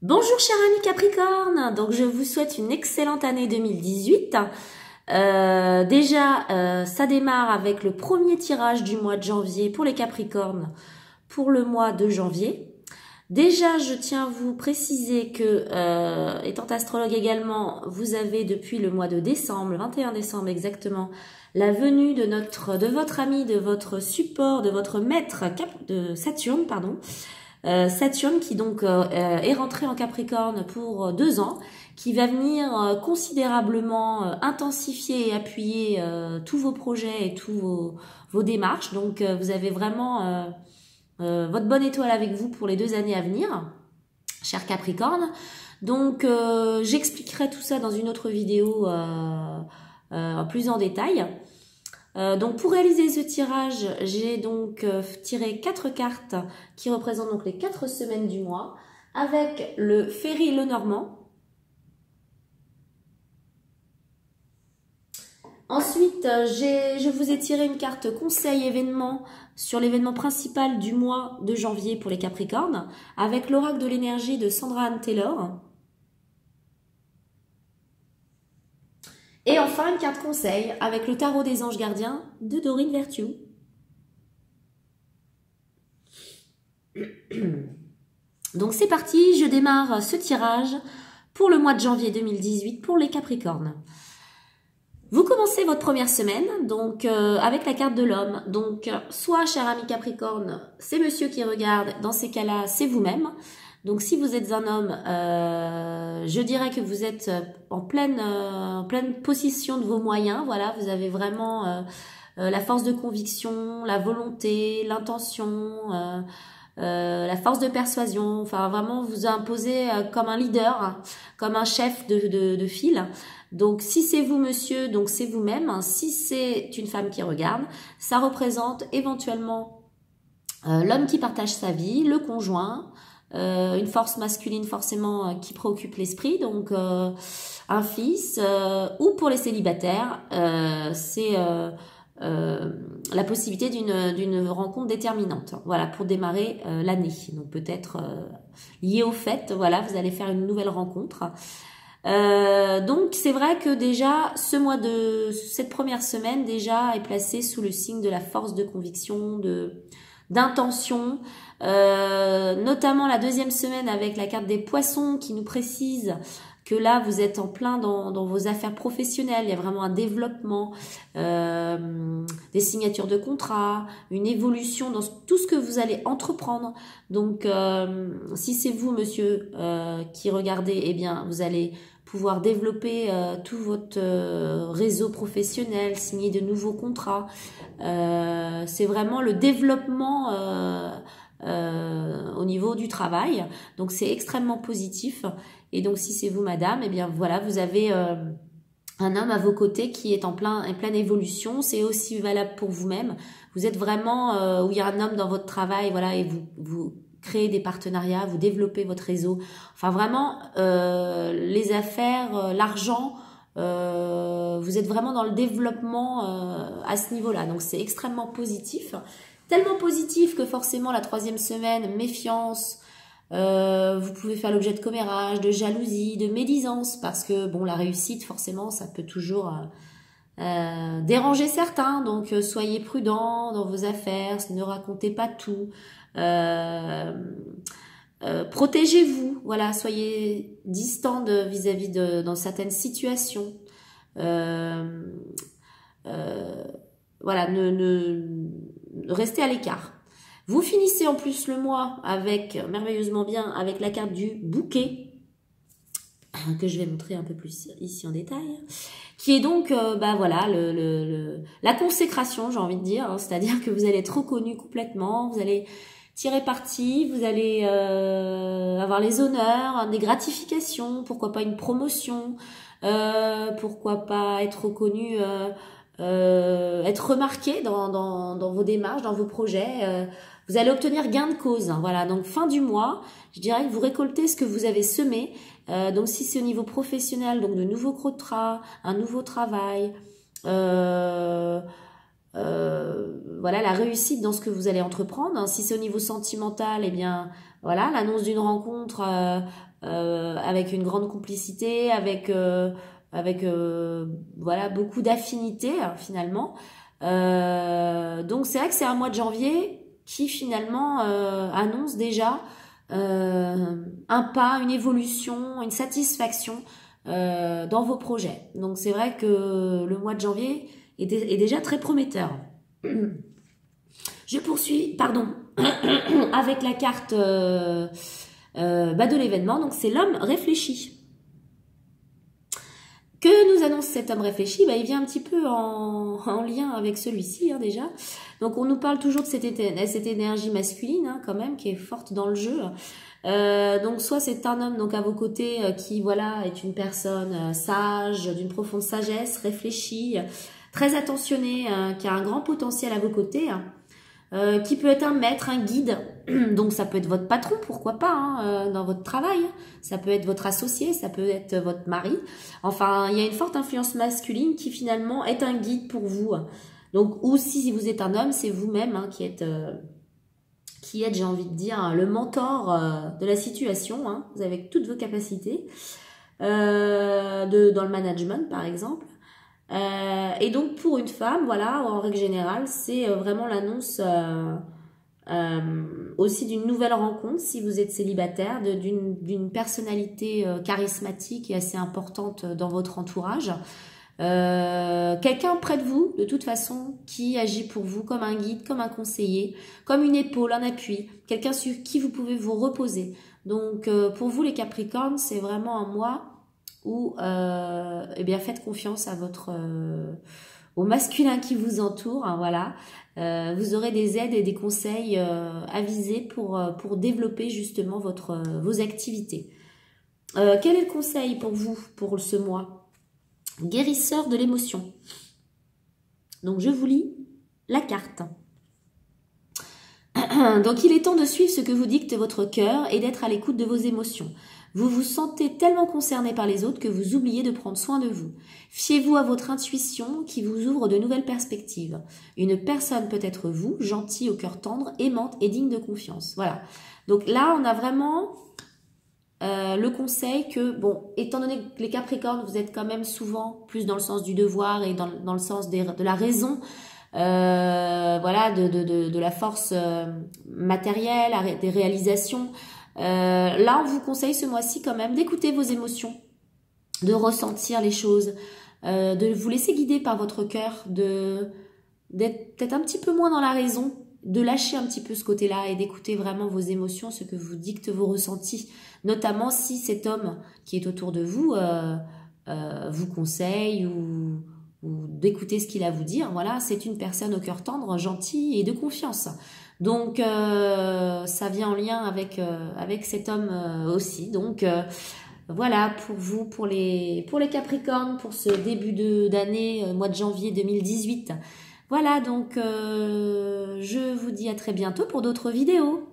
Bonjour chers amis Capricorne, donc je vous souhaite une excellente année 2018. Ça démarre avec le premier tirage du mois de janvier pour les Capricornes pour le mois de janvier. Déjà, je tiens à vous préciser que, étant astrologue également, vous avez depuis le mois de décembre, le 21 décembre exactement, la venue de votre ami, de votre support, de votre maître, de Saturne, pardon. Saturne qui donc est rentré en Capricorne pour 2 ans, qui va venir considérablement intensifier et appuyer tous vos projets et tous vos démarches. Donc vous avez vraiment votre bonne étoile avec vous pour les 2 années à venir, cher Capricorne. Donc j'expliquerai tout ça dans une autre vidéo plus en détail. Donc pour réaliser ce tirage, j'ai donc tiré 4 cartes qui représentent donc les 4 semaines du mois avec le Ferry Lenormand. Ensuite, je vous ai tiré une carte conseil événement sur l'événement principal du mois de janvier pour les Capricornes avec l'oracle de l'énergie de Sandra Anne Taylor. Et enfin, une carte conseil avec le tarot des anges gardiens de Dorine Vertue. Donc c'est parti, je démarre ce tirage pour le mois de janvier 2018 pour les Capricornes. Vous commencez votre première semaine donc avec la carte de l'homme. Donc soit, cher ami Capricorne, c'est monsieur qui regarde, dans ces cas-là, c'est vous-même. Donc si vous êtes un homme, je dirais que vous êtes en pleine possession de vos moyens. Voilà, vous avez vraiment la force de conviction, la volonté, l'intention, la force de persuasion. Enfin, vraiment, vous imposez comme un leader, hein, comme un chef de file. Donc si c'est vous monsieur, donc c'est vous-même. Si c'est une femme qui regarde, ça représente éventuellement l'homme qui partage sa vie, le conjoint, une force masculine forcément qui préoccupe l'esprit, donc un fils, ou pour les célibataires, c'est la possibilité d'une rencontre déterminante, voilà, pour démarrer l'année. Donc peut-être lié au fait, voilà, vous allez faire une nouvelle rencontre. Donc c'est vrai que déjà cette première semaine déjà est placée sous le signe de la force de conviction, d'intention, notamment la deuxième semaine avec la carte des poissons qui nous précise que là vous êtes en plein dans vos affaires professionnelles, il y a vraiment un développement, des signatures de contrats, une évolution dans tout ce que vous allez entreprendre. Donc si c'est vous monsieur qui regardez, eh bien vous allez pouvoir développer tout votre réseau professionnel, signer de nouveaux contrats. C'est vraiment le développement au niveau du travail. Donc c'est extrêmement positif. Et donc si c'est vous madame, eh bien voilà, vous avez un homme à vos côtés qui est en pleine évolution. C'est aussi valable pour vous-même. Vous êtes vraiment où il y a un homme dans votre travail, voilà, et vous créez des partenariats, vous développez votre réseau. Enfin vraiment, les affaires, l'argent, vous êtes vraiment dans le développement à ce niveau-là. Donc c'est extrêmement positif. Tellement positif que forcément la troisième semaine, méfiance, vous pouvez faire l'objet de commérage, de jalousie, de médisance, parce que bon, la réussite forcément ça peut toujours déranger certains, donc soyez prudents dans vos affaires, ne racontez pas tout, protégez-vous, voilà, soyez distant vis-à-vis dans certaines situations, voilà, restez à l'écart. Vous finissez en plus le mois avec, merveilleusement bien, avec la carte du bouquet, que je vais montrer un peu plus ici en détail, qui est donc voilà la consécration, j'ai envie de dire, hein, c'est-à-dire que vous allez être reconnu complètement, vous allez tirer parti, vous allez avoir les honneurs, hein, des gratifications, pourquoi pas une promotion, pourquoi pas être reconnu, être remarqué dans vos démarches, dans vos projets. Vous allez obtenir gain de cause, hein, voilà. Donc fin du mois, je dirais que vous récoltez ce que vous avez semé. Donc si c'est au niveau professionnel, donc de nouveaux contrats, un nouveau travail, voilà, la réussite dans ce que vous allez entreprendre. Si c'est au niveau sentimental, eh bien voilà, l'annonce d'une rencontre avec une grande complicité, avec voilà, beaucoup d'affinité finalement. Donc c'est vrai que c'est un mois de janvier qui finalement annonce déjà un pas, une évolution, une satisfaction dans vos projets. Donc c'est vrai que le mois de janvier est déjà très prometteur. Je poursuis, pardon, avec la carte de l'événement. Donc c'est l'homme réfléchi. Que nous annonce cet homme réfléchi? Il vient un petit peu en lien avec celui-ci déjà. Donc on nous parle toujours de cette énergie masculine quand même, qui est forte dans le jeu. Donc soit c'est un homme donc à vos côtés qui voilà est une personne sage, d'une profonde sagesse, réfléchie, très attentionnée, qui a un grand potentiel à vos côtés. Qui peut être un maître, un guide, donc ça peut être votre patron, pourquoi pas, dans votre travail, ça peut être votre associé, ça peut être votre mari, enfin il y a une forte influence masculine qui finalement est un guide pour vous, donc ou si vous êtes un homme, c'est vous-même qui êtes, j'ai envie de dire, le mentor de la situation, vous avez toutes vos capacités, dans le management par exemple. Et donc pour une femme, voilà, en règle générale, c'est vraiment l'annonce aussi d'une nouvelle rencontre si vous êtes célibataire, d'une personnalité charismatique et assez importante dans votre entourage. Quelqu'un près de vous, de toute façon, qui agit pour vous comme un guide, comme un conseiller, comme une épaule, un appui, quelqu'un sur qui vous pouvez vous reposer. Donc pour vous les Capricornes, c'est vraiment un mois où faites confiance à au masculin qui vous entoure, voilà. Vous aurez des aides et des conseils avisés pour développer justement vos activités. Quel est le conseil pour vous pour ce mois? Guérisseur de l'émotion. Donc je vous lis la carte. Donc il est temps de suivre ce que vous dicte votre cœur et d'être à l'écoute de vos émotions. Vous vous sentez tellement concerné par les autres que vous oubliez de prendre soin de vous. Fiez-vous à votre intuition qui vous ouvre de nouvelles perspectives. Une personne peut être vous, gentille, au cœur tendre, aimante et digne de confiance. Voilà. Donc là, on a vraiment le conseil que, bon, étant donné que les Capricornes, vous êtes quand même souvent plus dans le sens du devoir et dans le sens de la raison, voilà, de la force matérielle, des réalisations. Là, on vous conseille ce mois-ci quand même d'écouter vos émotions, de ressentir les choses, de vous laisser guider par votre cœur, d'être peut-être un petit peu moins dans la raison, de lâcher un petit peu ce côté-là et d'écouter vraiment vos émotions, ce que vous dictent vos ressentis, notamment si cet homme qui est autour de vous vous conseille ou d'écouter ce qu'il a à vous dire. Voilà, c'est une personne au cœur tendre, gentille et de confiance. Donc ça vient en lien avec cet homme aussi. Donc voilà pour vous, pour les Capricornes, pour ce début d'année, mois de janvier 2018. Voilà, donc je vous dis à très bientôt pour d'autres vidéos.